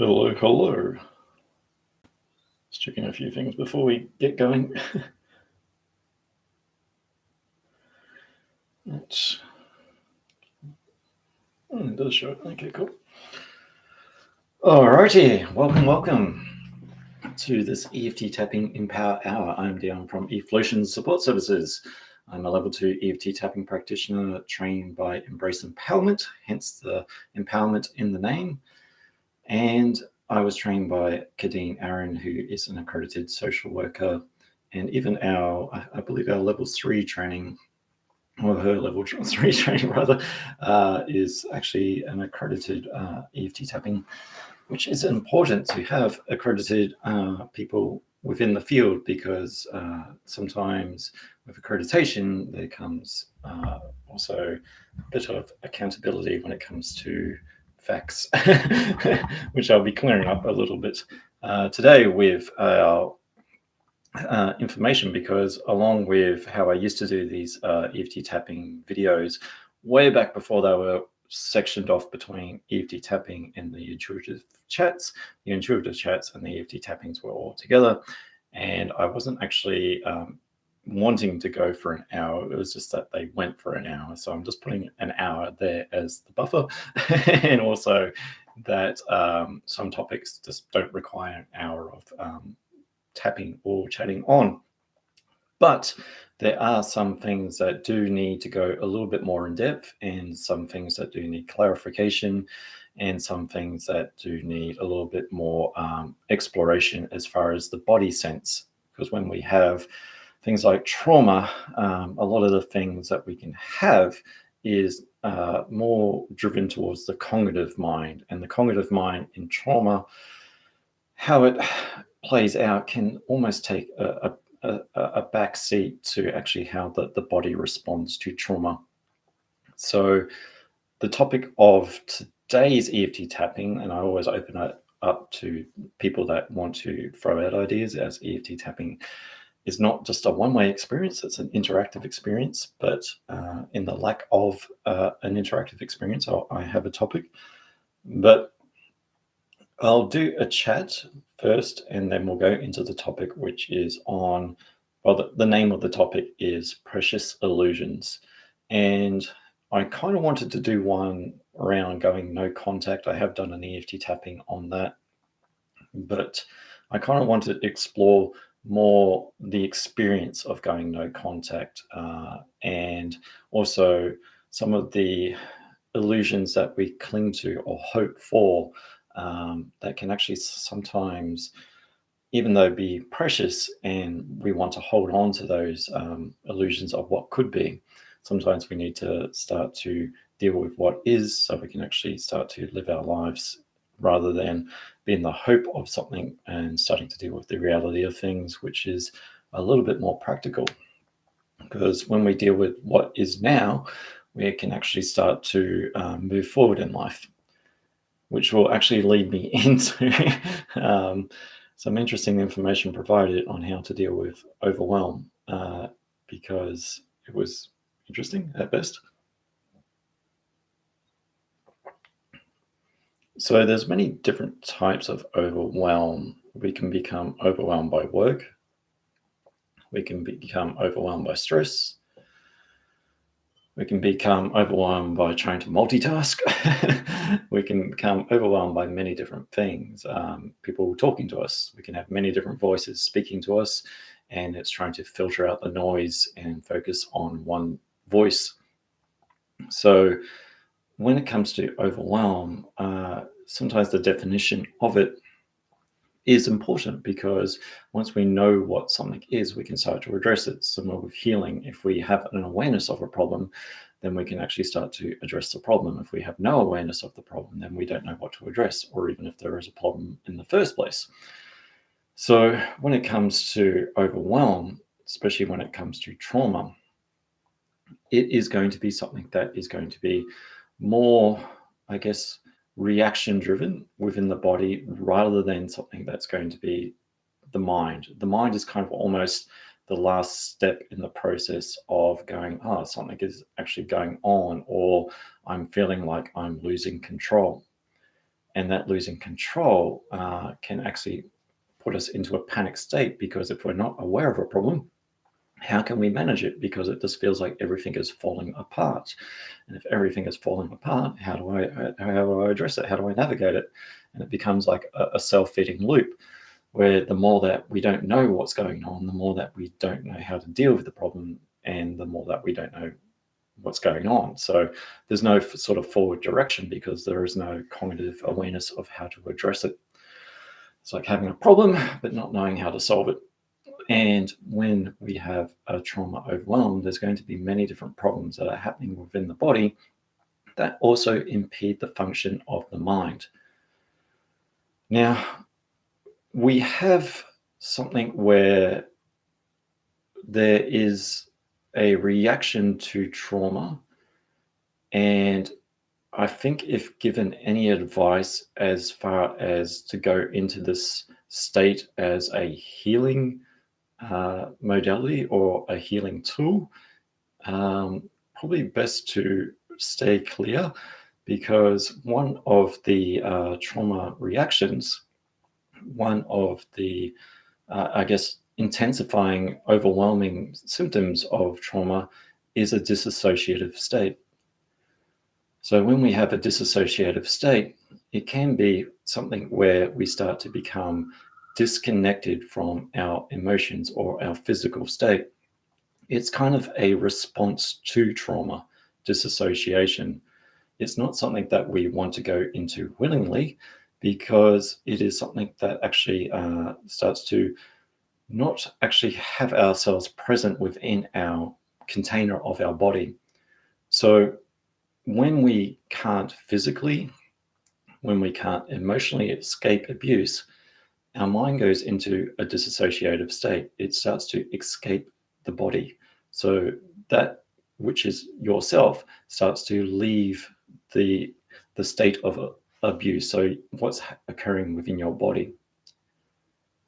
Hello, hello. Just checking a few things before we get going. It does show. Okay, cool. Alrighty, welcome to this EFT Tapping Empower Hour. I'm Dion from Eflowtion Support Services. I'm a level 2 EFT tapping practitioner trained by Embrace Empowerment, hence the empowerment in the name. And I was trained by Kadeen Aaron, who is an accredited social worker, and even I believe our level 3 training, or her level 3 training rather, is actually an accredited EFT tapping, which is important to have accredited people within the field, because sometimes with accreditation there comes also a bit of accountability when it comes to facts, which I'll be clearing up a little bit today with our information, because along with how I used to do these EFT tapping videos way back before they were sectioned off between EFT tapping and the intuitive chats and the EFT tappings were all together, and I wasn't actually wanting to go for an hour. It was just that they went for an hour, so I'm just putting an hour there as the buffer. And also that some topics just don't require an hour of tapping or chatting on. But there are some things that do need to go a little bit more in depth, and some things that do need clarification, and some things that do need a little bit more exploration as far as the body sense. Because when we have things like trauma, a lot of the things that we can have is more driven towards the cognitive mind. And the cognitive mind in trauma, how it plays out, can almost take a back seat to actually how the body responds to trauma. So the topic of today's EFT tapping, and I always open it up to people that want to throw out ideas, as EFT tapping is not just a one-way experience, it's an interactive experience. But in the lack of an interactive experience, I have a topic. But I'll do a chat first, and then we'll go into the topic, which is on, well, the name of the topic is Precious Illusions. And I kind of wanted to do one around going no contact. I have done an EFT tapping on that, but I kind of wanted to explore more the experience of going no contact, and also some of the illusions that we cling to or hope for, that can actually sometimes, even though be precious, and we want to hold on to those illusions of what could be, sometimes we need to start to deal with what is, so we can actually start to live our lives rather than be in the hope of something and starting to deal with the reality of things, which is a little bit more practical. Because when we deal with what is now, we can actually start to move forward in life, which will actually lead me into some interesting information provided on how to deal with overwhelm, because it was interesting at best. So there's many different types of overwhelm. We can become overwhelmed by work. We can become overwhelmed by stress. We can become overwhelmed by trying to multitask. We can become overwhelmed by many different things. People talking to us. We can have many different voices speaking to us, and it's trying to filter out the noise and focus on one voice. So when it comes to overwhelm, sometimes the definition of it is important, because once we know what something is, we can start to address it. Similar with healing, if we have an awareness of a problem, then we can actually start to address the problem. If we have no awareness of the problem, then we don't know what to address, or even if there is a problem in the first place. So when it comes to overwhelm, especially when it comes to trauma, it is going to be something that is going to be more, I guess, reaction driven within the body, rather than something that's going to be the mind. The mind is kind of almost the last step in the process of going, something is actually going on, or I'm feeling like I'm losing control. And that losing control can actually put us into a panic state, because if we're not aware of a problem, how can we manage it? Because it just feels like everything is falling apart. And if everything is falling apart, how do I address it? How do I navigate it? And it becomes like a self-feeding loop, where the more that we don't know what's going on, the more that we don't know how to deal with the problem, and the more that we don't know what's going on. So there's no sort of forward direction, because there is no cognitive awareness of how to address it. It's like having a problem but not knowing how to solve it. And when we have a trauma overwhelm, there's going to be many different problems that are happening within the body that also impede the function of the mind. Now, we have something where there is a reaction to trauma, and I think if given any advice as far as to go into this state as a healing modality or a healing tool, probably best to stay clear, because one of the trauma reactions, one of the, I guess, intensifying, overwhelming symptoms of trauma is a dissociative state. So when we have a dissociative state, it can be something where we start to become disconnected from our emotions or our physical state. It's kind of a response to trauma, disassociation. It's not something that we want to go into willingly, because it is something that actually starts to not actually have ourselves present within our container of our body. So when we can't physically, when we can't emotionally escape abuse, our mind goes into a dissociative state. It starts to escape the body. So that which is yourself starts to leave the state of abuse. So what's occurring within your body.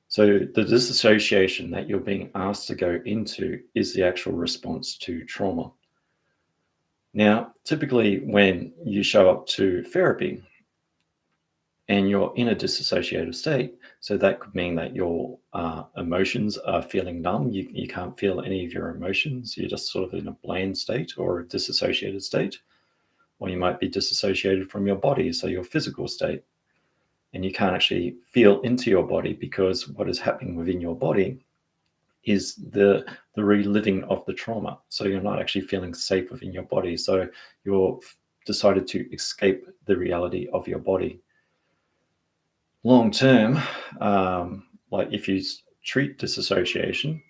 So the disassociation that you're being asked to go into is the actual response to trauma. Now, typically when you show up to therapy and you're in a dissociative state, so that could mean that your emotions are feeling numb. You can't feel any of your emotions. You're just sort of in a bland state or a disassociated state. Or you might be disassociated from your body, so your physical state. And you can't actually feel into your body, because what is happening within your body is the reliving of the trauma. So you're not actually feeling safe within your body. So you're decided to escape the reality of your body. Long term, like if you treat disassociation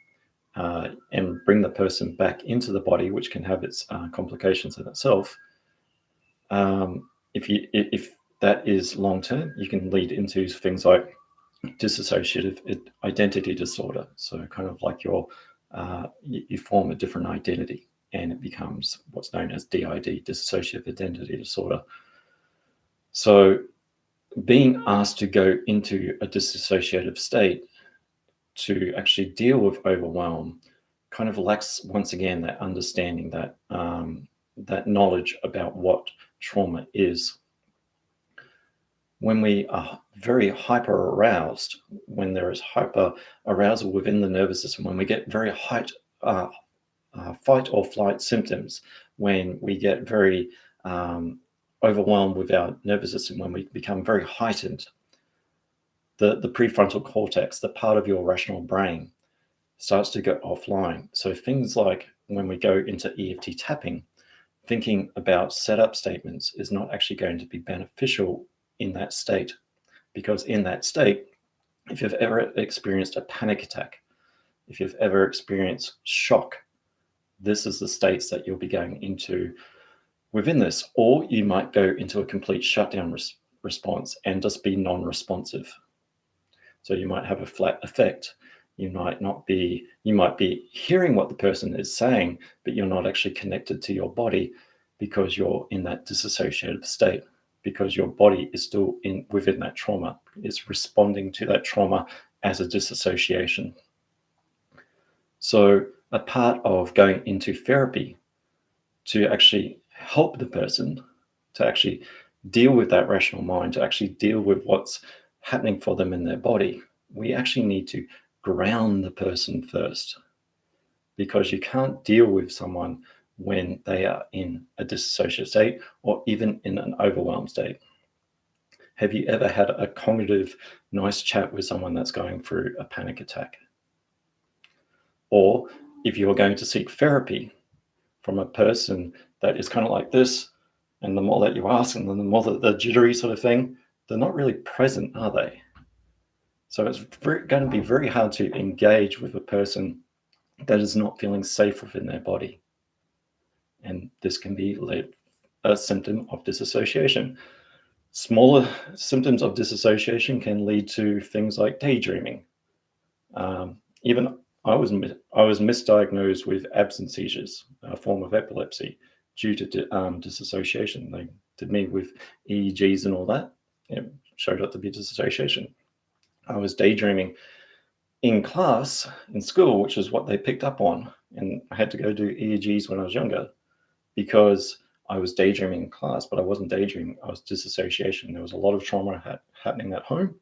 and bring the person back into the body, which can have its complications in itself, if that is long term, you can lead into things like dissociative identity disorder. So kind of like you form a different identity, and it becomes what's known as DID, dissociative identity disorder. So being asked to go into a dissociative state to actually deal with overwhelm kind of lacks, once again, that understanding, that knowledge about what trauma is. When we are very hyper aroused, when there is hyper arousal within the nervous system, when we get very fight or flight symptoms, when we get very overwhelmed with our nervous system, when we become very heightened, the prefrontal cortex, the part of your rational brain, starts to go offline. So things like when we go into EFT tapping, thinking about setup statements is not actually going to be beneficial in that state, because in that state, if you've ever experienced a panic attack, if you've ever experienced shock, this is the states that you'll be going into within this. Or you might go into a complete shutdown response and just be non-responsive. So you might have a flat effect. You might be hearing what the person is saying, but you're not actually connected to your body, because you're in that disassociative state, because your body is still within that trauma. It's responding to that trauma as a disassociation. So a part of going into therapy to actually help the person to actually deal with that rational mind, to actually deal with what's happening for them in their body, we actually need to ground the person first, because you can't deal with someone when they are in a dissociative state or even in an overwhelmed state. Have you ever had a cognitive, nice chat with someone that's going through a panic attack? Or if you're going to seek therapy from a person that is kind of like this, and the more that you ask, and then the more that the jittery sort of thing, they're not really present, are they? So it's going to be very hard to engage with a person that is not feeling safe within their body. And this can be a symptom of dissociation. Smaller symptoms of dissociation can lead to things like daydreaming. Even I was misdiagnosed with absence seizures, a form of epilepsy, due to dissociation. They did me with EEGs and all that. It showed up to be dissociation. I was daydreaming in class, in school, which is what they picked up on. And I had to go do EEGs when I was younger because I was daydreaming in class, but I wasn't daydreaming. I was dissociation. There was a lot of trauma happening at home.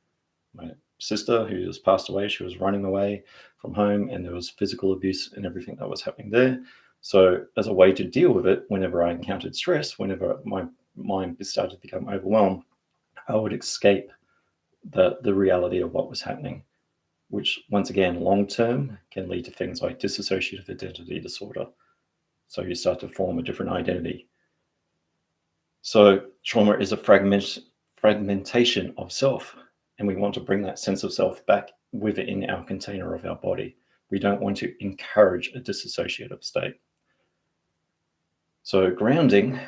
My sister, who has passed away, she was running away from home, and there was physical abuse and everything that was happening there. So as a way to deal with it, whenever I encountered stress, whenever my mind started to become overwhelmed, I would escape the reality of what was happening, which once again, long-term can lead to things like dissociative identity disorder. So you start to form a different identity. So trauma is a fragmentation of self, and we want to bring that sense of self back within our container of our body. We don't want to encourage a dissociative state. So grounding,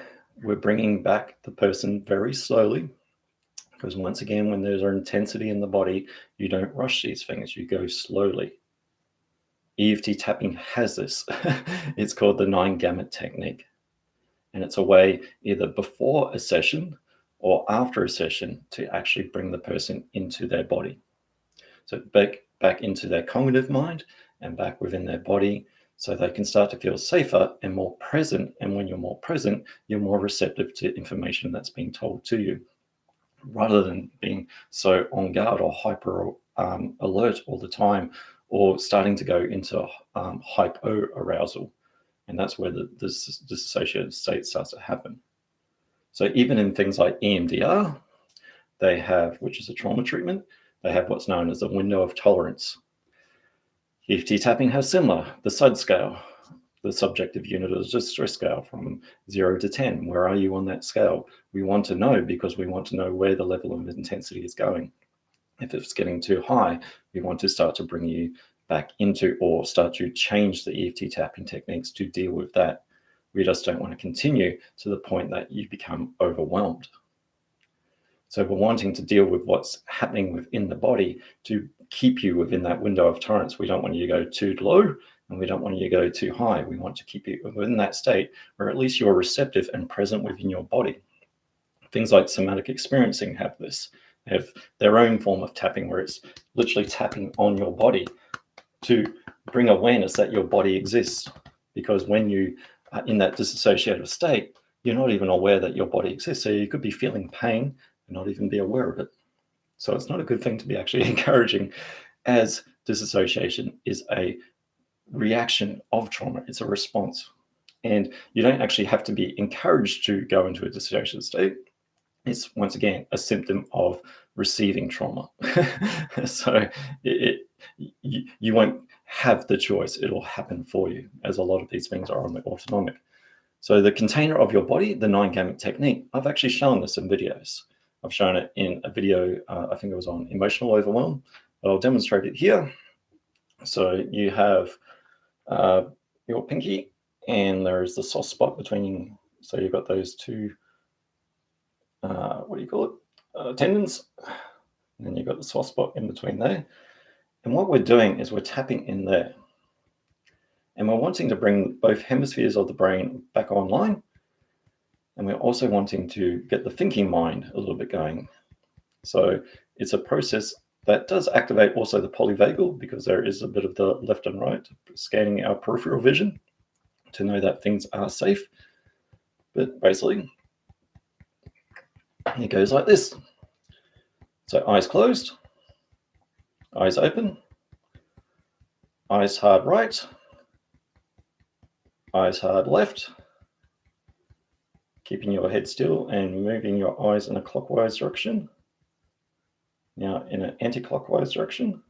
we're bringing back the person very slowly, because once again, when there's an intensity in the body, you don't rush these things, you go slowly. EFT tapping has this. It's called the 9-gamut technique. And it's a way either before a session or after a session to actually bring the person into their body. So back into their cognitive mind and back within their body, so they can start to feel safer and more present. And when you're more present, you're more receptive to information that's being told to you, rather than being so on guard or hyper alert all the time, or starting to go into hypo-arousal. And that's where the dissociative state starts to happen. So even in things like EMDR, they have, which is a trauma treatment, they have what's known as the window of tolerance. EFT tapping has similar, the SUD scale, the subjective unit of distress scale, from 0 to 10. Where are you on that scale? We want to know, because we want to know where the level of intensity is going. If it's getting too high, we want to start to bring you back into, or start to change the EFT tapping techniques to deal with that. We just don't want to continue to the point that you become overwhelmed. So we're wanting to deal with what's happening within the body to keep you within that window of tolerance. We don't want you to go too low, and we don't want you to go too high. We want to keep you within that state where at least you're receptive and present within your body. Things like somatic experiencing have this. They have their own form of tapping, where it's literally tapping on your body to bring awareness that your body exists. Because when you are in that dissociative state, you're not even aware that your body exists. So you could be feeling pain and not even be aware of it. So it's not a good thing to be actually encouraging, as dissociation is a reaction of trauma. It's a response. And you don't actually have to be encouraged to go into a dissociative state. It's, once again, a symptom of receiving trauma. So you won't have the choice. It'll happen for you, as a lot of these things are autonomic. So the container of your body, the 9-gamut technique, I've actually shown this in videos. I've shown it in a video, I think it was on emotional overwhelm, but I'll demonstrate it here. So you have your pinky, and there is the soft spot between, so you've got those two, what do you call it, tendons, and then you've got the soft spot in between there. And what we're doing is we're tapping in there, and we're wanting to bring both hemispheres of the brain back online, and we're also wanting to get the thinking mind a little bit going. So it's a process that does activate also the polyvagal, because there is a bit of the left and right scanning our peripheral vision to know that things are safe. But basically, It goes like this. So eyes closed, eyes open, eyes hard right, eyes hard left, keeping your head still and moving your eyes in a clockwise direction. Now in an anti-clockwise direction.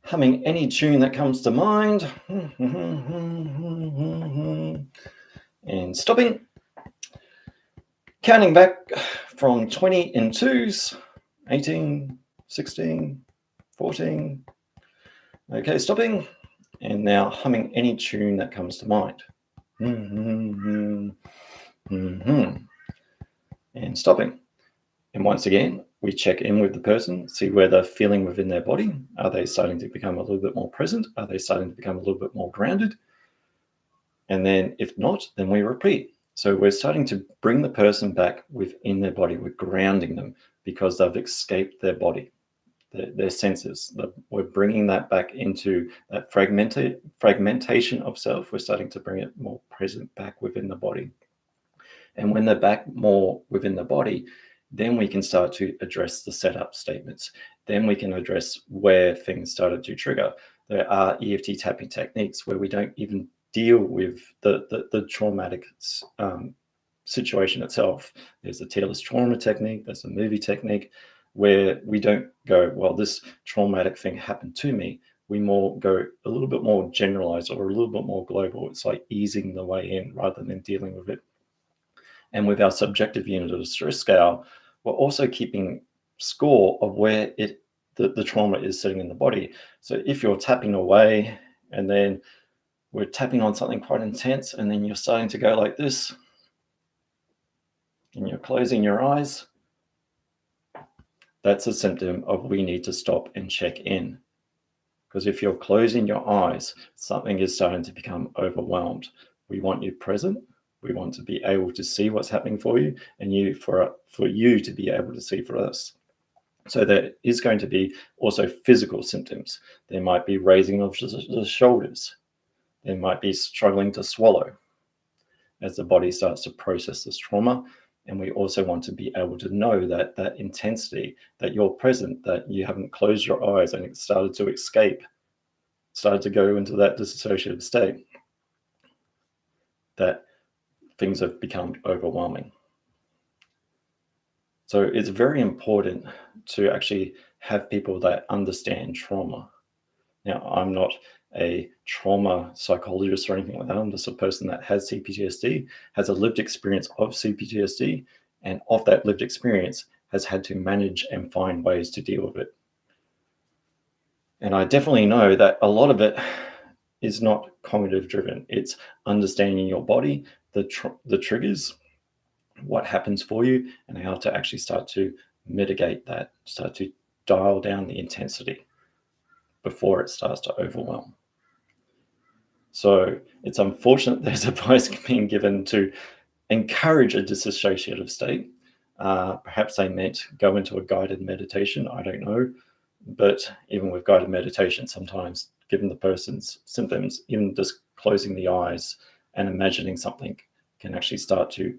Humming any tune that comes to mind. And stopping. Counting back from 20 in twos, 18, 16, 14. Okay, stopping. And now humming any tune that comes to mind. And stopping. And once again, we check in with the person, see where they're feeling within their body. Are they starting to become a little bit more present? Are they starting to become a little bit more grounded? And then if not, then we repeat. So we're starting to bring the person back within their body. We're grounding them because they've escaped their body, their senses. We're bringing that back into that fragmentation of self. We're starting to bring it more present back within the body. And when they're back more within the body, then we can start to address the setup statements. Then we can address where things started to trigger. There are EFT tapping techniques where we don't even deal with the traumatic situation itself. There's a tearless trauma technique, there's a movie technique where we don't go, well, this traumatic thing happened to me. We more go a little bit more generalized or a little bit more global. It's like easing the way in rather than dealing with it. And with our subjective unit of stress scale, we're also keeping score of where the trauma is sitting in the body. So if you're tapping away and then we're tapping on something quite intense and then you're starting to go like this and you're closing your eyes, that's a symptom of we need to stop and check in. Because if you're closing your eyes, something is starting to become overwhelmed. We want you present. We want to be able to see what's happening for you and for you to be able to see for us. So there is going to be also physical symptoms. There might be raising of the shoulders. There might be struggling to swallow as the body starts to process this trauma. And we also want to be able to know that intensity, that you're present, that you haven't closed your eyes and it started to escape, started to go into that dissociative state, that things have become overwhelming. So it's very important to actually have people that understand trauma. Now, I'm not a trauma psychologist or anything like that. I'm just a person that has CPTSD, has a lived experience of CPTSD, and of that lived experience has had to manage and find ways to deal with it. And I definitely know that a lot of it is not cognitive driven. It's understanding your body, the triggers, what happens for you, and how to actually start to mitigate that, start to dial down the intensity before it starts to overwhelm. So it's unfortunate there's advice being given to encourage a dissociative state. Perhaps they meant go into a guided meditation. I don't know. But even with guided meditation, sometimes given the person's symptoms, even just closing the eyes and imagining something can actually start to,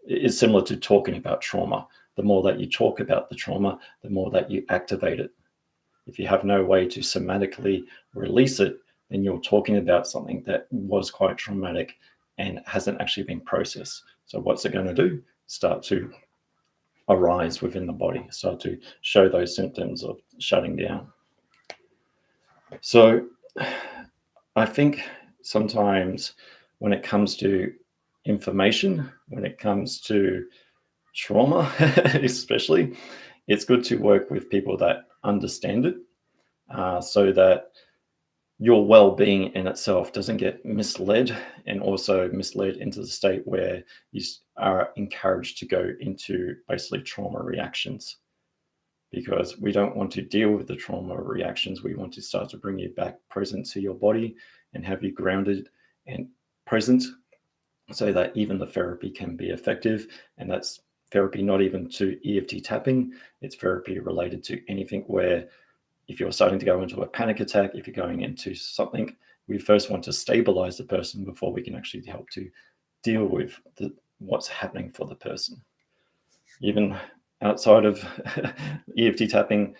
it's similar to talking about trauma. The more that you talk about the trauma, the more that you activate it. If you have no way to somatically release it, then you're talking about something that was quite traumatic and hasn't actually been processed. So what's it going to do? Start to arise within the body, start to show those symptoms of shutting down. So I think sometimes when it comes to information, when it comes to trauma, especially, it's good to work with people that understand it, so that your well-being in itself doesn't get misled and also misled into the state where you are encouraged to go into basically trauma reactions, because we don't want to deal with the trauma reactions. We want to start to bring you back present to your body and have you grounded and present so that even the therapy can be effective. And that's therapy not even to EFT tapping, it's therapy related to anything where if you're starting to go into a panic attack, if you're going into something, we first want to stabilize the person before we can actually help to deal with what's happening for the person. Even outside of EFT tapping,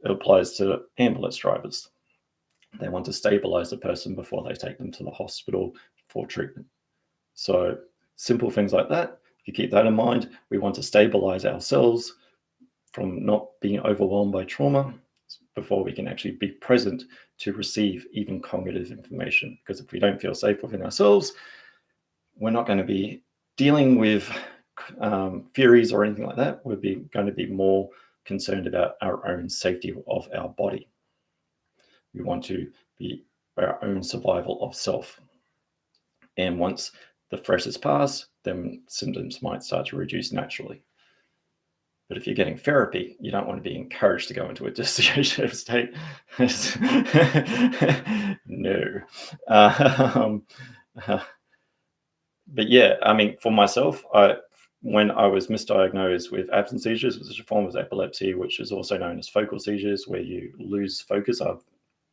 it applies to ambulance drivers. They want to stabilize the person before they take them to the hospital for treatment. So simple things like that. If you keep that in mind, we want to stabilize ourselves from not being overwhelmed by trauma before we can actually be present to receive even cognitive information. Because if we don't feel safe within ourselves, we're not going to be dealing with theories or anything like that. We're going to be more concerned about our own safety of our body. We want to be our own survival of self. And once the threat is passed, then symptoms might start to reduce naturally. But if you're getting therapy, you don't want to be encouraged to go into a dissociative state. No. But yeah, I mean, for myself, when I was misdiagnosed with absence seizures, which is a form of epilepsy, which is also known as focal seizures, where you lose focus.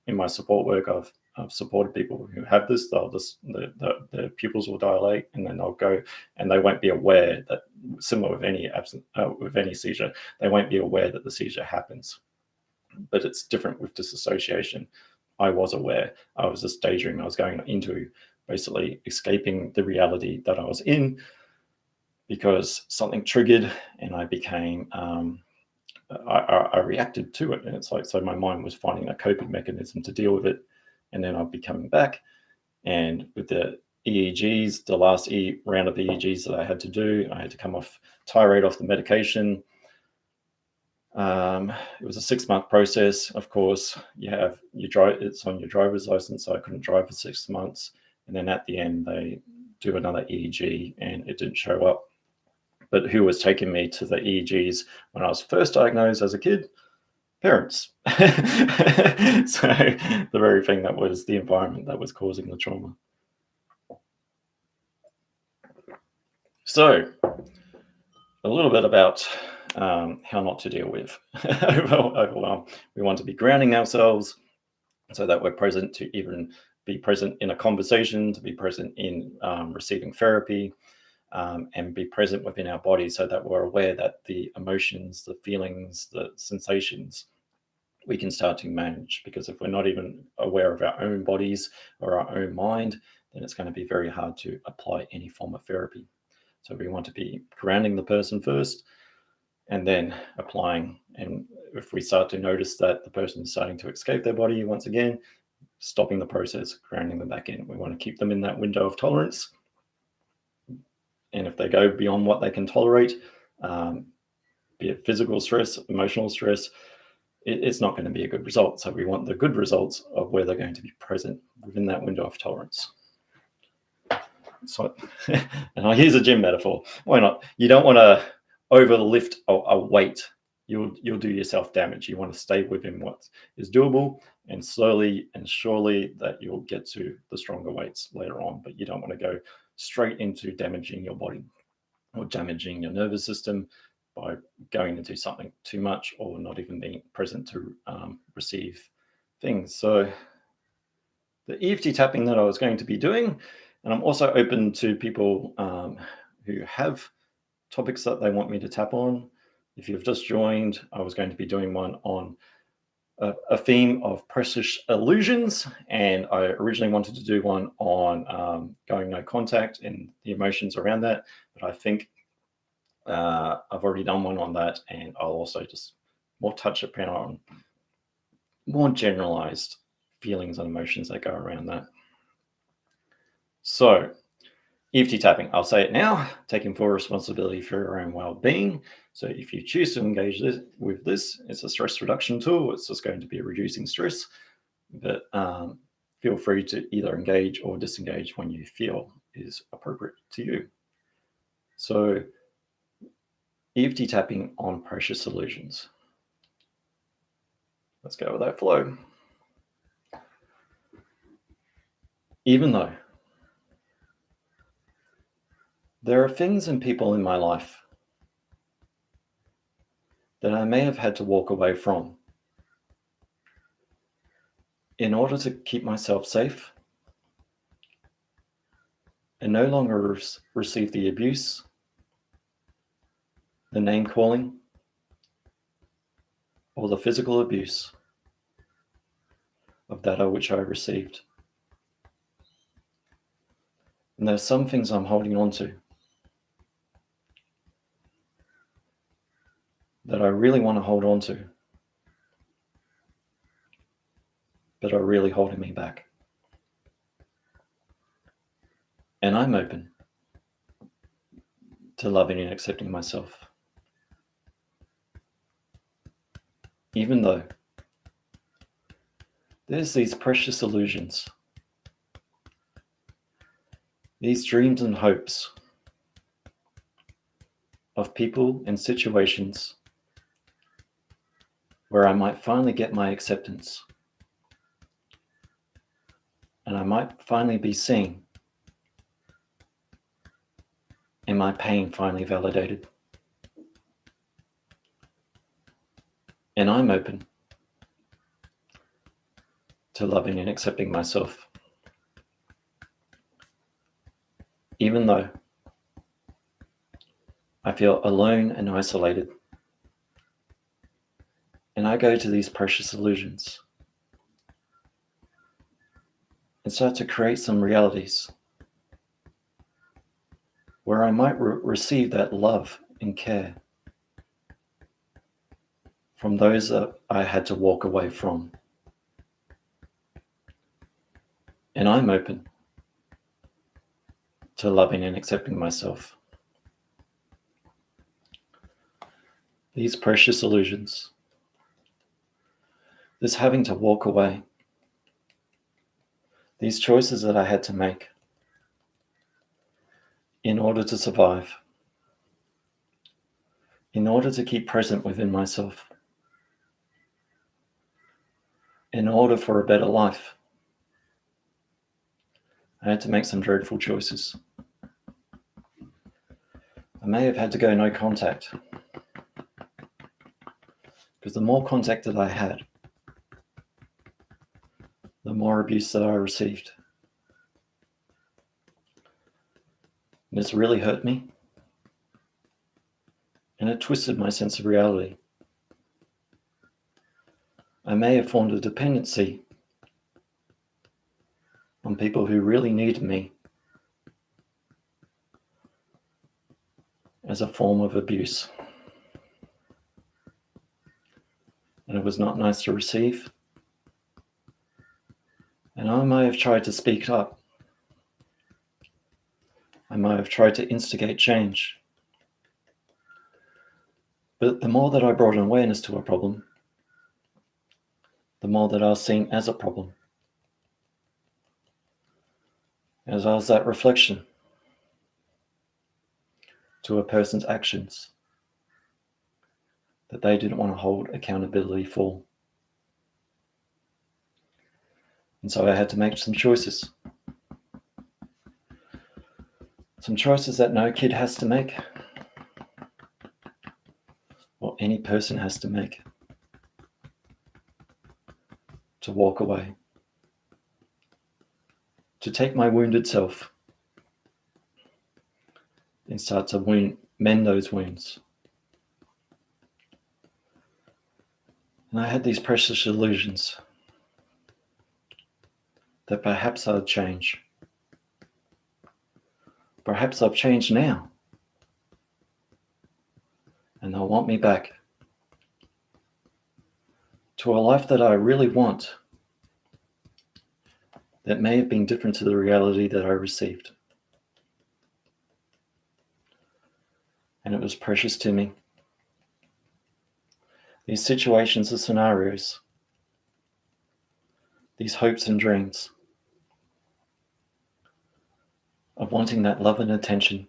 In my support work, I've supported people who have this. The pupils will dilate, and then they'll go, and they won't be aware that, similar with any seizure, they won't be aware that the seizure happens. But it's different with disassociation. I was aware. I was just daydreaming. I was going into basically escaping the reality that I was in because something triggered, and I became. I reacted to it, and it's like, so my mind was finding a coping mechanism to deal with it, and then I'd be coming back, and with the EEGs, the last round of EEGs that I had to do, I had to come off tirade off the medication. It was a 6-month process. Of course, it's on your driver's license, so I couldn't drive for 6 months, and then at the end they do another EEG, and it didn't show up. But who was taking me to the EEGs when I was first diagnosed as a kid? Parents. So the very thing that was the environment that was causing the trauma. So a little bit about how not to deal with overwhelm. We want to be grounding ourselves so that we're present to even be present in a conversation, to be present in receiving therapy, and be present within our body so that we're aware that the emotions, the feelings, the sensations, we can start to manage. Because if we're not even aware of our own bodies or our own mind, then it's going to be very hard to apply any form of therapy. So we want to be grounding the person first and then applying. And if we start to notice that the person is starting to escape their body, once again, stopping the process, grounding them back in. We want to keep them in that window of tolerance. And if they go beyond what they can tolerate, be it physical stress, emotional stress, it's not going to be a good result. So we want the good results of where they're going to be present within that window of tolerance. So, and I'll use a gym metaphor. Why not? You don't want to overlift a weight. You'll do yourself damage. You want to stay within what is doable, and slowly and surely that you'll get to the stronger weights later on. But you don't want to go straight into damaging your body or damaging your nervous system by going into something too much or not even being present to receive things. So the EFT tapping that I was going to be doing, and I'm also open to people who have topics that they want me to tap on. If you've just joined, I was going to be doing one on a theme of precious illusions, and I originally wanted to do one on going no contact and the emotions around that, but I think I've already done one on that, and I'll also just more touch upon on more generalized feelings and emotions that go around that. So EFT tapping, I'll say it now, taking full responsibility for your own well-being. So if you choose to engage with this, it's a stress reduction tool. It's just going to be reducing stress, but feel free to either engage or disengage when you feel is appropriate to you. So EFT tapping on precious illusions. Let's go with that flow. Even though there are things and people in my life that I may have had to walk away from in order to keep myself safe and no longer receive the abuse, the name calling, or the physical abuse of that which I received. And there's some things I'm holding on to that I really want to hold on to, but are really holding me back. And I'm open to loving and accepting myself. Even though there's these precious illusions, these dreams and hopes of people and situations where I might finally get my acceptance, and I might finally be seen, and my pain finally validated. And I'm open to loving and accepting myself, even though I feel alone and isolated. And I go to these precious illusions and start to create some realities where I might receive that love and care from those that I had to walk away from. And I'm open to loving and accepting myself. These precious illusions, this having to walk away, these choices that I had to make in order to survive, in order to keep present within myself, in order for a better life, I had to make some dreadful choices. I may have had to go no contact, because the more contact that I had, the more abuse that I received. And it's really hurt me, and it twisted my sense of reality. I may have formed a dependency on people who really needed me as a form of abuse. And it was not nice to receive. And I may have tried to speak up. I might have tried to instigate change. But the more that I brought an awareness to a problem, the more that I was seen as a problem. As I was that reflection to a person's actions that they didn't want to hold accountability for. And so I had to make some choices. Some choices that no kid has to make, or any person has to make, to walk away, to take my wounded self and start to mend those wounds. And I had these precious illusions that perhaps I'd change. Perhaps I've changed now, and they'll want me back to a life that I really want, that may have been different to the reality that I received. And it was precious to me. These situations or scenarios, these hopes and dreams of wanting that love and attention,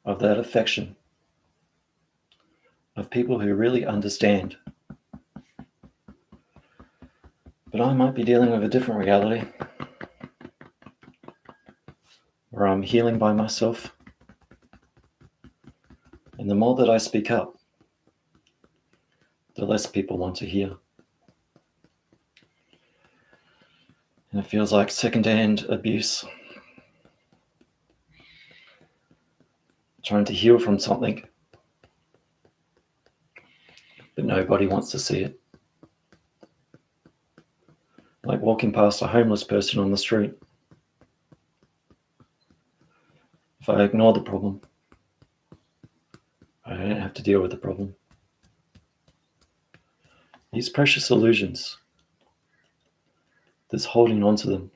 of that affection, of people who really understand. But I might be dealing with a different reality where I'm healing by myself. And the more that I speak up, the less people want to hear. And it feels like second-hand abuse, trying to heal from something, but nobody wants to see it. Like walking past a homeless person on the street. If I ignore the problem, I don't have to deal with the problem. These precious illusions, this holding on to them,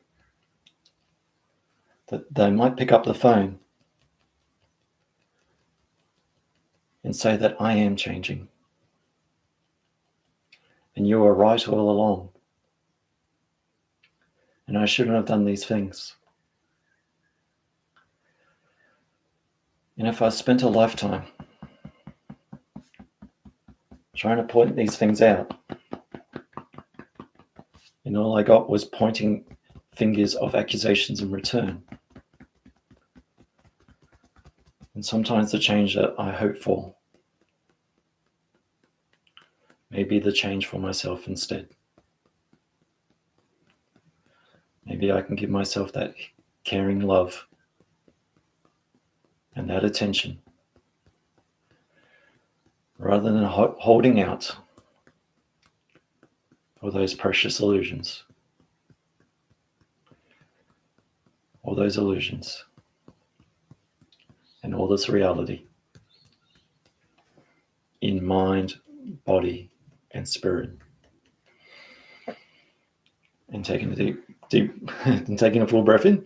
that they might pick up the phone and say that I am changing. And you were right all along. And I shouldn't have done these things. And if I spent a lifetime trying to point these things out, and all I got was pointing fingers of accusations in return, and sometimes the change that I hope for may be the change for myself instead. Maybe I can give myself that caring love and that attention rather than holding out for those precious illusions or those illusions and all this reality in mind, body, and spirit. And taking a deep and taking a full breath in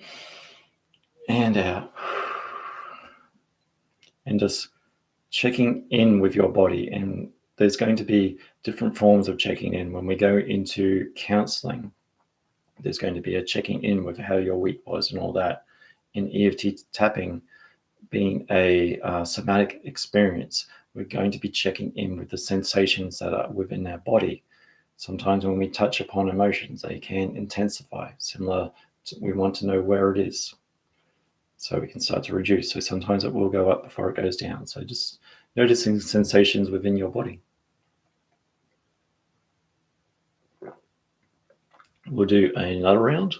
and out. And just checking in with your body. And there's going to be different forms of checking in. When we go into counseling, there's going to be a checking in with how your week was and all that. In EFT tapping, being a somatic experience, we're going to be checking in with the sensations that are within our body. Sometimes when we touch upon emotions, they can intensify. We want to know where it is so we can start to reduce. So sometimes it will go up before it goes down. So just noticing sensations within your body. We'll do another round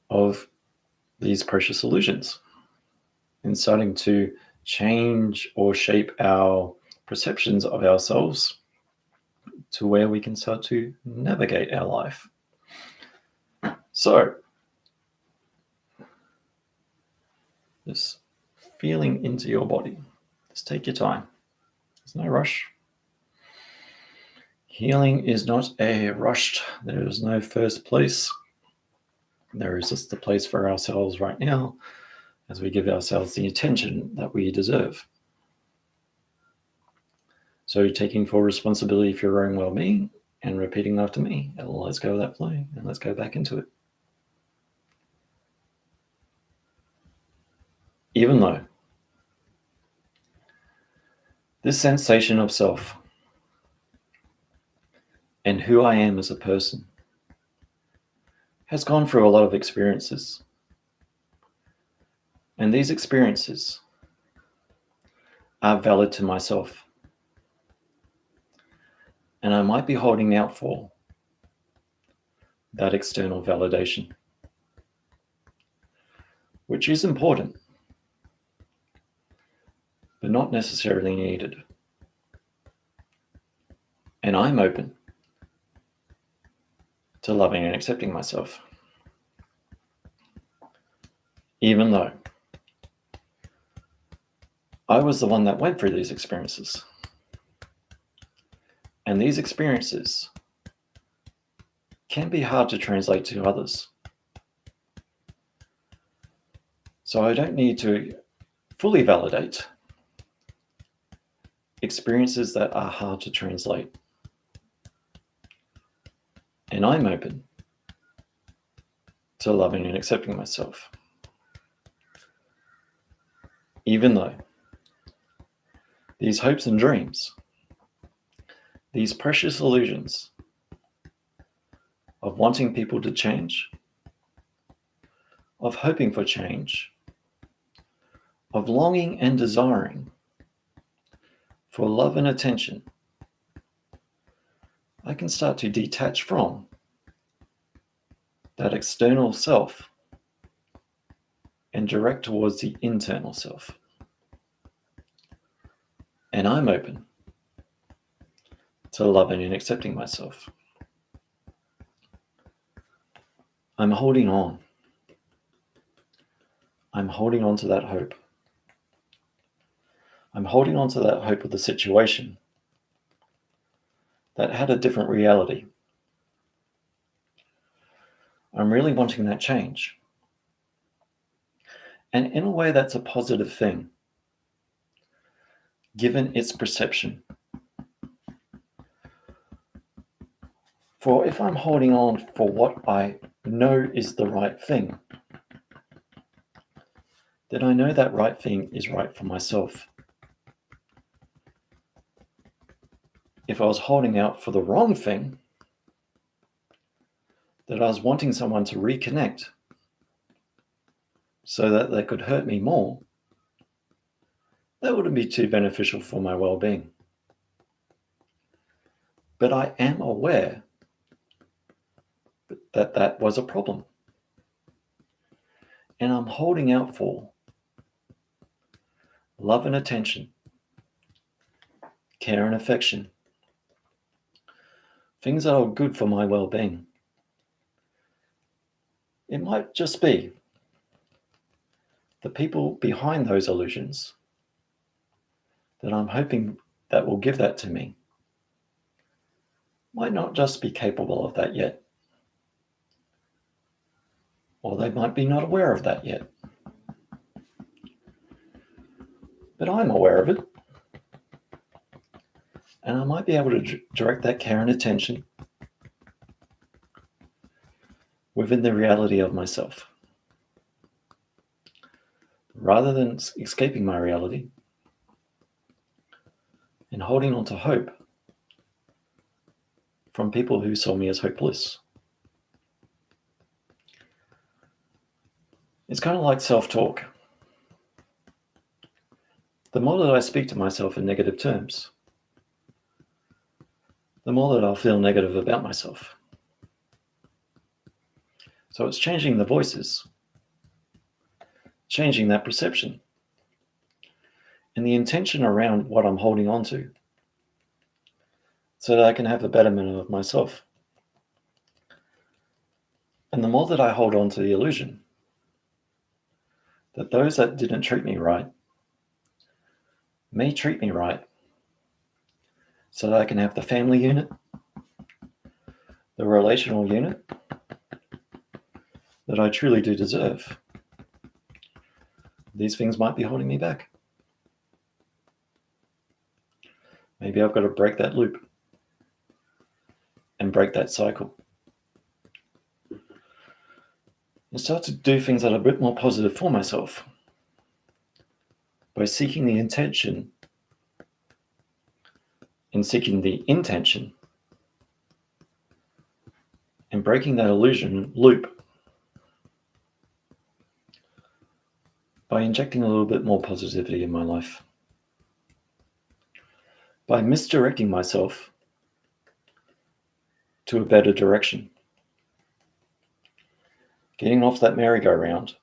of these precious illusions and starting to change or shape our perceptions of ourselves to where we can start to navigate our life. So, just feeling into your body. Just take your time. There's no rush. Healing is not a rushed. There is no first place. There is just the place for ourselves right now as we give ourselves the attention that we deserve. So taking full responsibility for your own well-being and repeating after me. Let's go with that flow and let's go back into it. Even though this sensation of self and who I am as a person has gone through a lot of experiences. And these experiences are valid to myself. And I might be holding out for that external validation, which is important, but not necessarily needed. And I'm open to loving and accepting myself, even though I was the one that went through these experiences. And these experiences can be hard to translate to others. So I don't need to fully validate experiences that are hard to translate. And I'm open to loving and accepting myself, even though these hopes and dreams, these precious illusions of wanting people to change, of hoping for change, of longing and desiring for love and attention, I can start to detach from that external self and direct towards the internal self. And I'm open to loving and accepting myself. I'm holding on. I'm holding on to that hope. I'm holding on to that hope of the situation that had a different reality. I'm really wanting that change. And in a way, that's a positive thing, given its perception. For if I'm holding on for what I know is the right thing, then I know that right thing is right for myself. If I was holding out for the wrong thing, that I was wanting someone to reconnect so that they could hurt me more, that wouldn't be too beneficial for my well-being. But I am aware that that was a problem. And I'm holding out for love and attention, care and affection, things that are good for my well-being. It might just be the people behind those illusions that I'm hoping that will give that to me might not just be capable of that yet. Or they might be not aware of that yet. But I'm aware of it. And I might be able to direct that care and attention within the reality of myself. Rather than escaping my reality and holding on to hope from people who saw me as hopeless. It's kind of like self-talk. The more that I speak to myself in negative terms, the more that I'll feel negative about myself. So it's changing the voices, changing that perception, and the intention around what I'm holding on to, so that I can have a betterment of myself. And the more that I hold on to the illusion that those that didn't treat me right may treat me right, so that I can have the family unit, the relational unit that I truly do deserve, these things might be holding me back. Maybe I've got to break that loop and break that cycle and start to do things that are a bit more positive for myself by seeking the intention and seeking the intention and breaking that illusion loop by injecting a little bit more positivity in my life, by misdirecting myself to a better direction, getting off that merry-go-round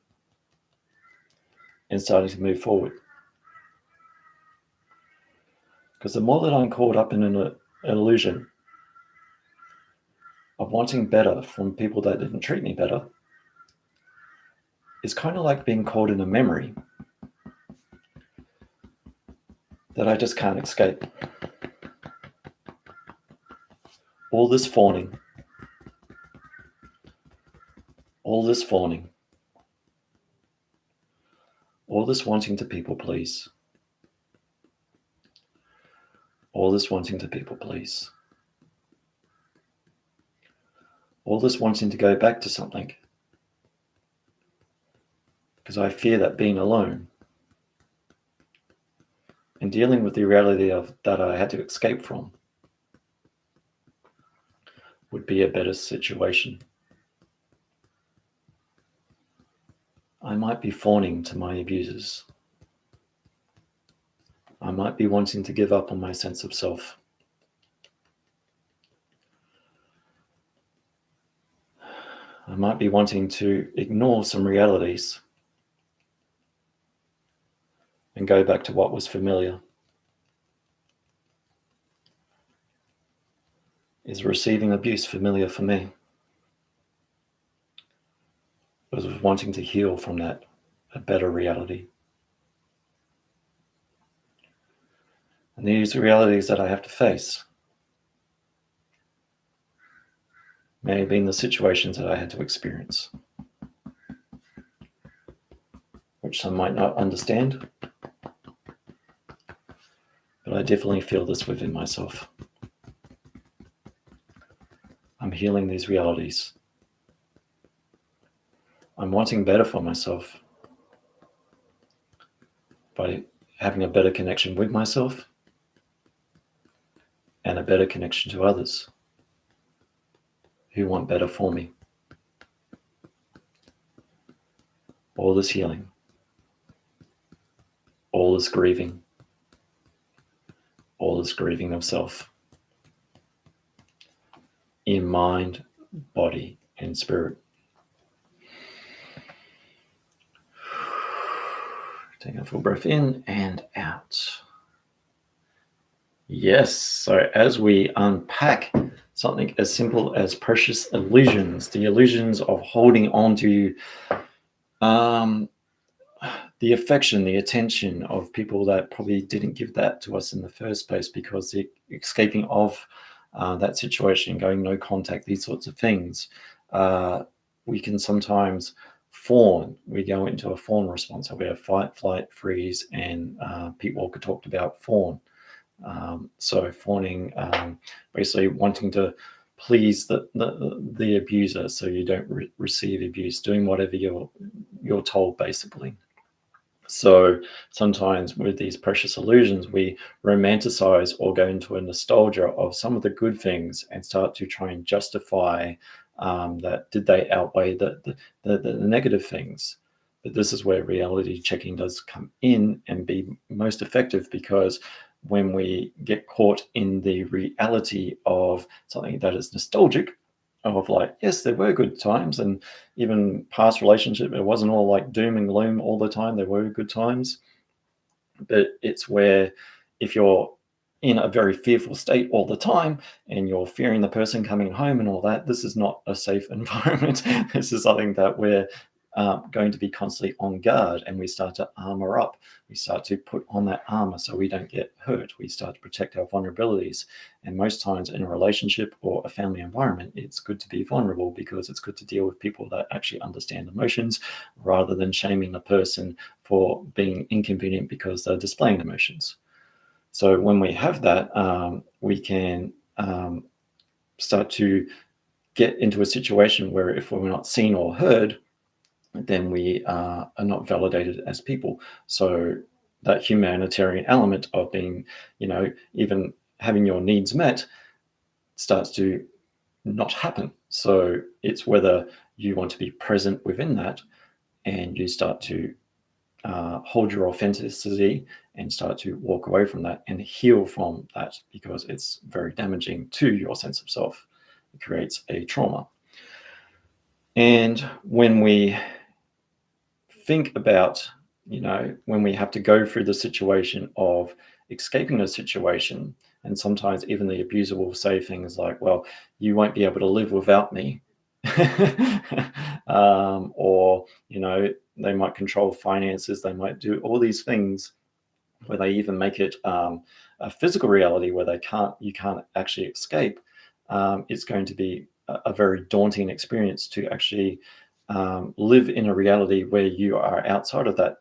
and starting to move forward. Because the more that I'm caught up in an illusion of wanting better from people that didn't treat me better, it's kind of like being caught in a memory that I just can't escape. All this fawning, all this fawning, all this wanting to people please, all this wanting to people please, all this wanting to go back to something, because I fear that being alone and dealing with the reality of that I had to escape from would be a better situation. I might be fawning to my abusers. I might be wanting to give up on my sense of self. I might be wanting to ignore some realities and go back to what was familiar. Is receiving abuse familiar for me? Was wanting to heal from that, a better reality. And these realities that I have to face may have been the situations that I had to experience, which some might not understand, but I definitely feel this within myself. I'm healing these realities. I'm wanting better for myself by having a better connection with myself and a better connection to others who want better for me. All this healing, all this grieving of self in mind, body, and spirit. Take a full breath in and out. Yes, so as we unpack something as simple as precious illusions, the illusions of holding on to the affection, the attention of people that probably didn't give that to us in the first place, because the escaping of that situation, going no contact, these sorts of things, we can sometimes fawn. We go into a fawn response. So we have fight, flight, freeze, and Pete Walker talked about fawn. So fawning, basically wanting to please the abuser, so you don't receive abuse, doing whatever you're told, basically. So sometimes with these precious illusions, we romanticize or go into a nostalgia of some of the good things and start to try and justify that did they outweigh the negative things. But this is where reality checking does come in and be most effective, because when we get caught in the reality of something that is nostalgic, of like, yes, there were good times, and even past relationship, it wasn't all like doom and gloom all the time. There were good times, but it's where if you're in a very fearful state all the time and you're fearing the person coming home and all that, this is not a safe environment. This is something that we're going to be constantly on guard, and we start to armor up. We start to put on that armor so we don't get hurt. We start to protect our vulnerabilities. And most times in a relationship or a family environment, it's good to be vulnerable, because it's good to deal with people that actually understand emotions, rather than shaming the person for being inconvenient because they're displaying emotions. So when we have that, we can start to get into a situation where if we're not seen or heard, then we are not validated as people. So that humanitarian element of being, even having your needs met starts to not happen. So it's whether you want to be present within that, and you start to hold your authenticity and start to walk away from that and heal from that, because it's very damaging to your sense of self. It creates a trauma. And when we think about, when we have to go through the situation of escaping a situation, and sometimes even the abuser will say things like, well, you won't be able to live without me. Or, they might control finances. They might do all these things where they even make it a physical reality where you can't actually escape. It's going to be a very daunting experience to actually live in a reality where you are outside of that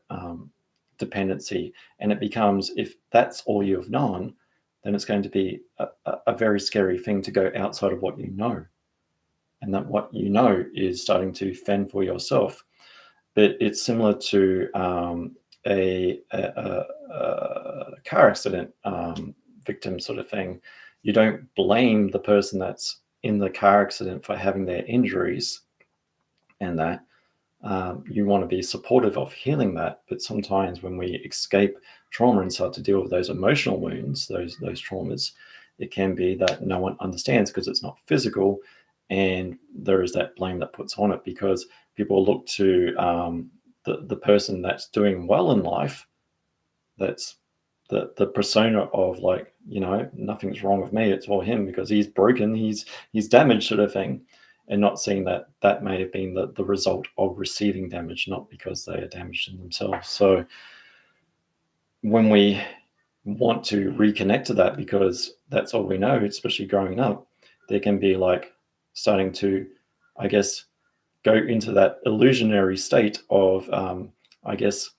dependency. And it becomes, if that's all you've known, then it's going to be a very scary thing to go outside of what you know. And that what you know is starting to fend for yourself. But it's similar to a car accident victim sort of thing. You don't blame the person that's in the car accident for having their injuries, and that you want to be supportive of healing that. But sometimes when we escape trauma and start to deal with those emotional wounds, those traumas, it can be that no one understands because it's not physical, and there is that blame that puts on it, because people look to the person that's doing well in life, that's the persona of like, nothing's wrong with me, it's all him because he's broken, he's damaged, sort of thing, and not seeing that may have been the result of receiving damage, not because they are damaged in themselves. So when we want to reconnect to that, because that's all we know, especially growing up, there can be like starting to, I guess, go into that illusionary state of, I guess,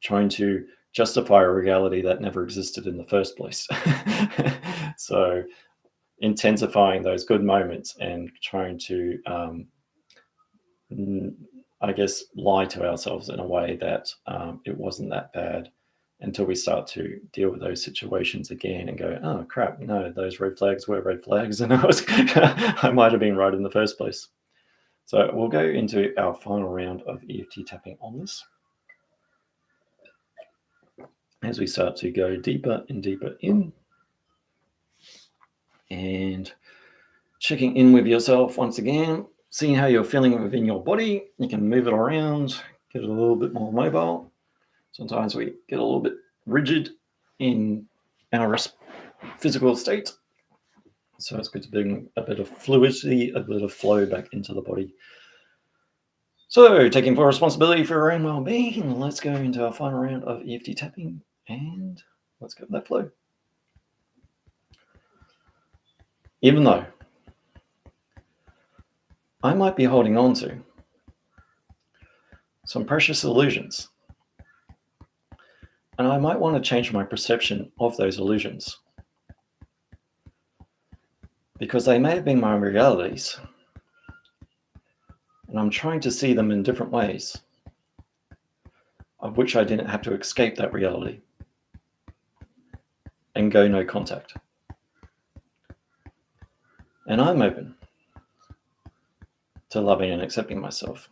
trying to justify a reality that never existed in the first place. So intensifying those good moments and trying to, I guess, lie to ourselves in a way that it wasn't that bad, until we start to deal with those situations again and go, oh crap, no, those red flags were red flags, and I might have been right in the first place. So we'll go into our final round of EFT tapping on this, as we start to go deeper and deeper in, and checking in with yourself once again, seeing how you're feeling within your body. You can move it around, get it a little bit more mobile. Sometimes we get a little bit rigid in our physical state, so it's good to bring a bit of fluidity, a bit of flow back into the body. So taking full responsibility for our own well-being, let's go into our final round of EFT tapping, and let's get that flow. Even though I might be holding on to some precious illusions, and I might want to change my perception of those illusions, because they may have been my realities, and I'm trying to see them in different ways, of which I didn't have to escape that reality and go no contact. And I'm open to loving and accepting myself,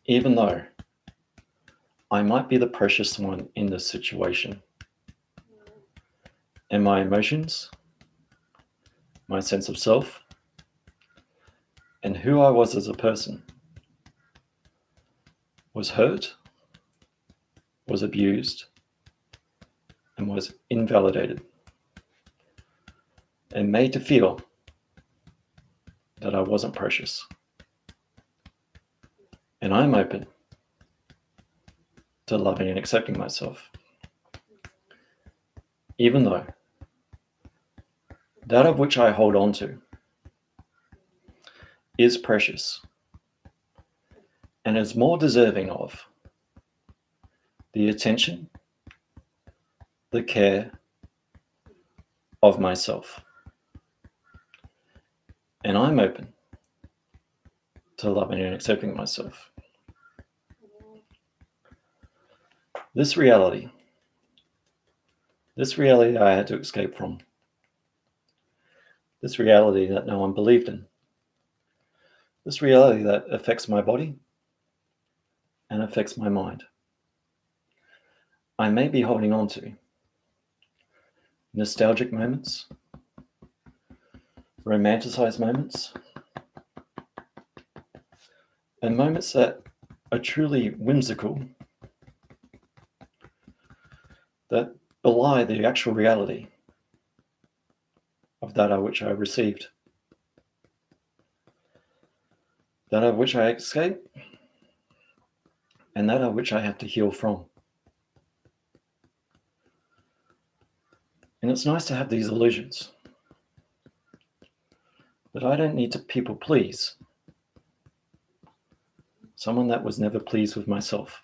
even though I might be the precious one in this situation. And my emotions, my sense of self, and who I was as a person was hurt, was abused, and was invalidated, and made to feel that I wasn't precious. And I'm open to loving and accepting myself, even though that of which I hold on to is precious and is more deserving of the attention, the care of myself. And I'm open to loving and accepting myself. This reality I had to escape from, this reality that no one believed in, this reality that affects my body and affects my mind, I may be holding on to nostalgic moments, romanticized moments, and moments that are truly whimsical, that belie the actual reality of that of which I received, that of which I escape, and that of which I have to heal from. And it's nice to have these illusions, but I don't need to people please someone that was never pleased with myself,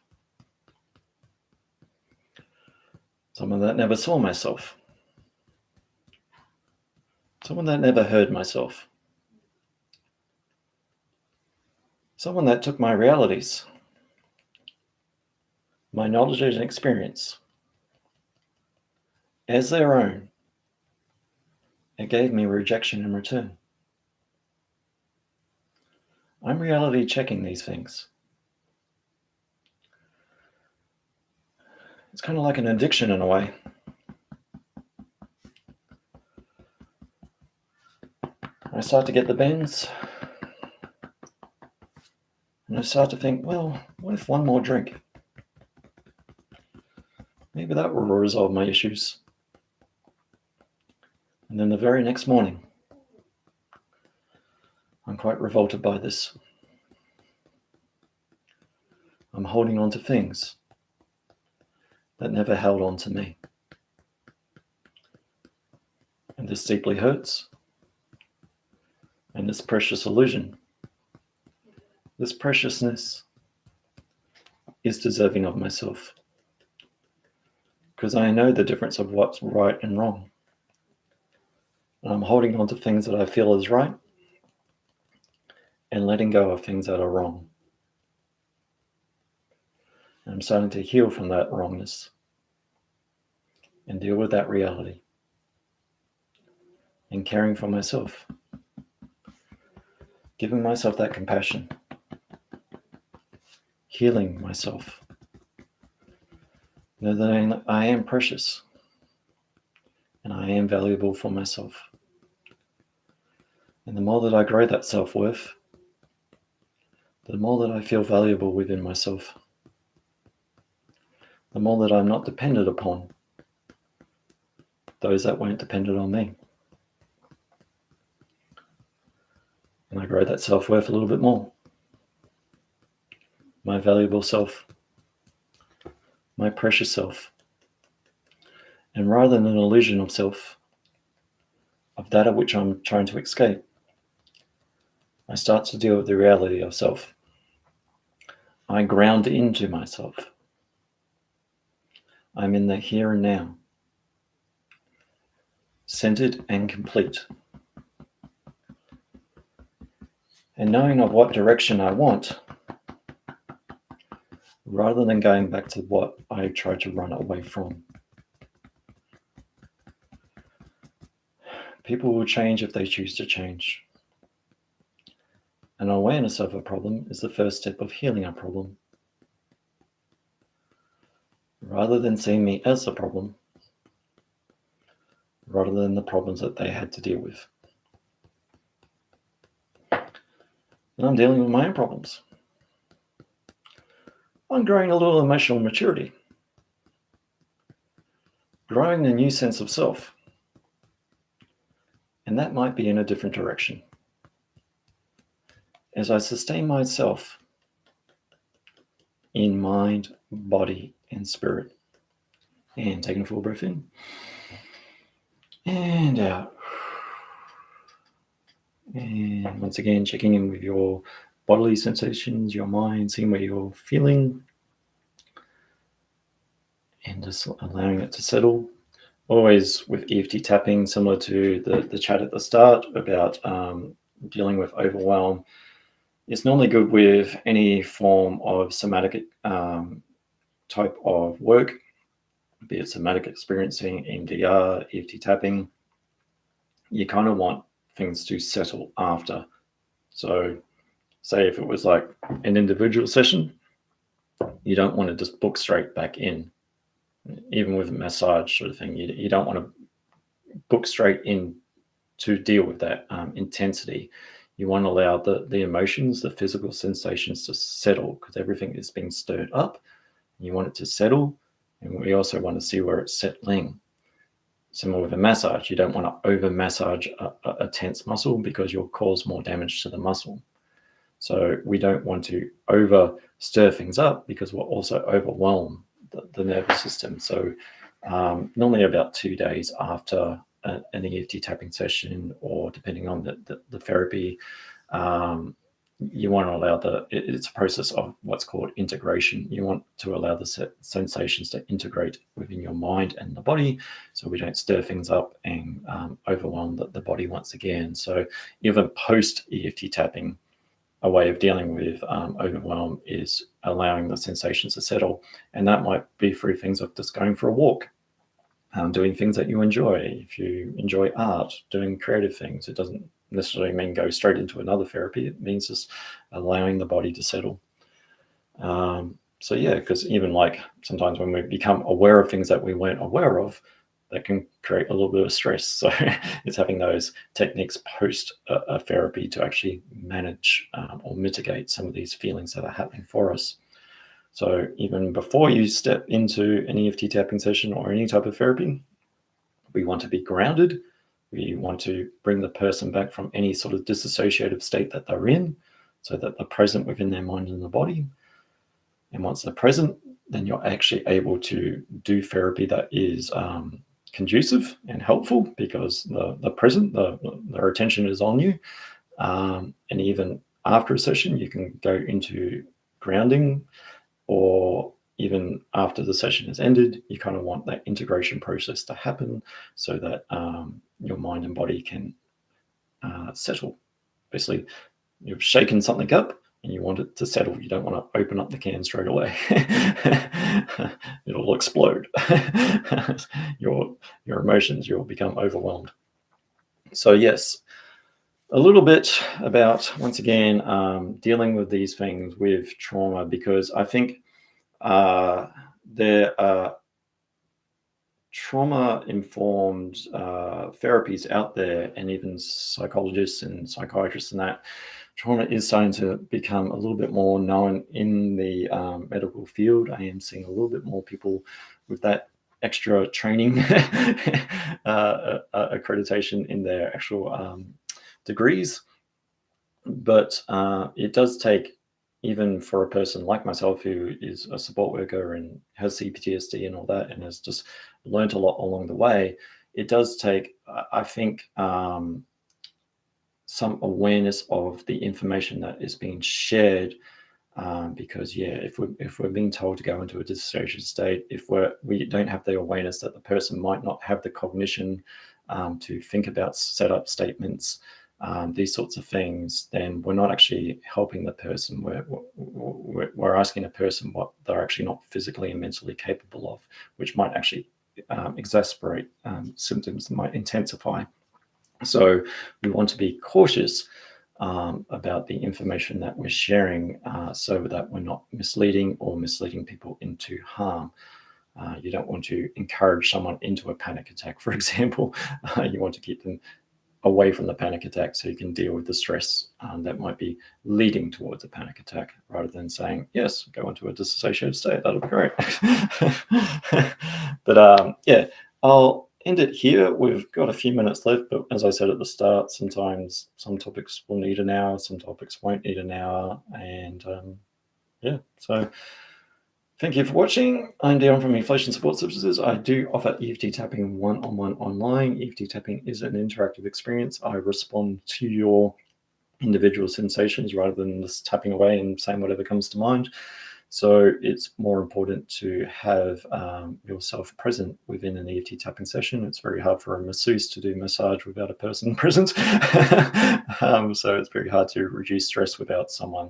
someone that never saw myself, someone that never heard myself, someone that took my realities, my knowledge and experience as their own, and gave me rejection in return. I'm reality checking these things. It's kind of like an addiction in a way. I start to get the bends, and I start to think, well, what if one more drink? Maybe that will resolve my issues. And then the very next morning, I'm quite revolted by this. I'm holding on to things that never held on to me. And this deeply hurts. And this precious illusion, this preciousness is deserving of myself. Because I know the difference of what's right and wrong. And I'm holding on to things that I feel is right and letting go of things that are wrong. And I'm starting to heal from that wrongness and deal with that reality and caring for myself, giving myself that compassion, healing myself, know that I am precious and I am valuable for myself. And the more that I grow that self-worth, the more that I feel valuable within myself, the more that I'm not dependent upon those that weren't dependent on me. And I grow that self-worth a little bit more. My valuable self, my precious self. And rather than an illusion of self, of that of which I'm trying to escape, I start to deal with the reality of self. I ground into myself. I'm in the here and now, centered and complete. And knowing of what direction I want, rather than going back to what I tried to run away from. People will change if they choose to change. An awareness of a problem is the first step of healing a problem. Rather than seeing me as a problem, rather than the problems that they had to deal with. And I'm dealing with my own problems. I'm growing a little emotional maturity, growing a new sense of self. And that might be in a different direction. As I sustain myself in mind, body, and spirit. And taking a full breath in and out. And once again, checking in with your bodily sensations, your mind, seeing where you're feeling, and just allowing it to settle. Always with EFT tapping, similar to the chat at the start about dealing with overwhelm. It's normally good with any form of somatic type of work, be it somatic experiencing, NDIS, EFT tapping. You kind of want things to settle after. So say if it was like an individual session, you don't want to just book straight back in. Even with a massage sort of thing, you don't want to book straight in to deal with that intensity. You want to allow the emotions, the physical sensations to settle, because everything is being stirred up. You want it to settle, and we also want to see where it's settling. Similar with a massage, you don't want to over massage a tense muscle because you'll cause more damage to the muscle. So we don't want to over stir things up because we'll also overwhelm the nervous system. So normally about 2 days after an EFT tapping session, or depending on the therapy, you want to allow it's a process of what's called integration. You want to allow the sensations to integrate within your mind and the body, so we don't stir things up and overwhelm the body once again. So even post EFT tapping, a way of dealing with overwhelm is allowing the sensations to settle. And that might be through things like just going for a walk, doing things that you enjoy. If you enjoy art, doing creative things, it doesn't necessarily mean go straight into another therapy. It means just allowing the body to settle. So yeah, because even like sometimes when we become aware of things that we weren't aware of, that can create a little bit of stress. So it's having those techniques post a therapy to actually manage or mitigate some of these feelings that are happening for us. So even before you step into an EFT tapping session or any type of therapy, we want to be grounded. We want to bring the person back from any sort of disassociative state that they're in, so that they're present within their mind and the body. And once they're present, then you're actually able to do therapy that is conducive and helpful, because the present, their attention is on you. And even after a session, you can go into grounding, or even after the session has ended, you kind of want that integration process to happen, so that your mind and body can settle. Basically, you've shaken something up and you want it to settle. You don't want to open up the can straight away. It'll explode. your emotions, you'll become overwhelmed. So yes, a little bit about, once again, dealing with these things with trauma, because I think there are trauma-informed therapies out there, and even psychologists and psychiatrists and that. Trauma is starting to become a little bit more known in the medical field. I am seeing a little bit more people with that extra training accreditation in their actual degrees. But it does take, even for a person like myself who is a support worker and has CPTSD and all that, and has just learned a lot along the way, it does take, I think, some awareness of the information that is being shared, because if we're being told to go into a dissociative state, if we don't have the awareness that the person might not have the cognition to think about set up statements, these sorts of things, then we're not actually helping the person. We're asking a person what they're actually not physically and mentally capable of, which might actually exacerbate symptoms that might intensify. So we want to be cautious about the information that we're sharing, so that we're not misleading people into harm. You don't want to encourage someone into a panic attack, for example. You want to keep them away from the panic attack so you can deal with the stress that might be leading towards a panic attack, rather than saying, yes, go into a dissociative state. That'll be great. But yeah, I'll end it here. We've got a few minutes left, but as I said at the start, sometimes some topics will need an hour, some topics won't need an hour. And yeah, so thank you for watching. I'm Dion from Eflowtion Support Services. I do offer EFT tapping one-on-one online. EFT tapping is an interactive experience. I respond to your individual sensations rather than just tapping away and saying whatever comes to mind. So it's more important to have yourself present within an EFT tapping session. It's very hard for a masseuse to do massage without a person present. So it's very hard to reduce stress without someone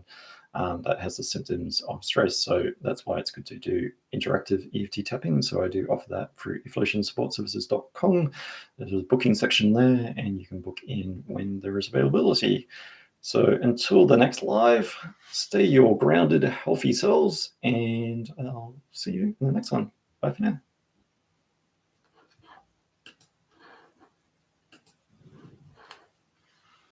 that has the symptoms of stress. So that's why it's good to do interactive EFT tapping. So I do offer that through eflowtionsupportservices.com. There's a booking section there, and you can book in when there is availability. So until the next live, stay your grounded, healthy selves, and I'll see you in the next one. Bye for now.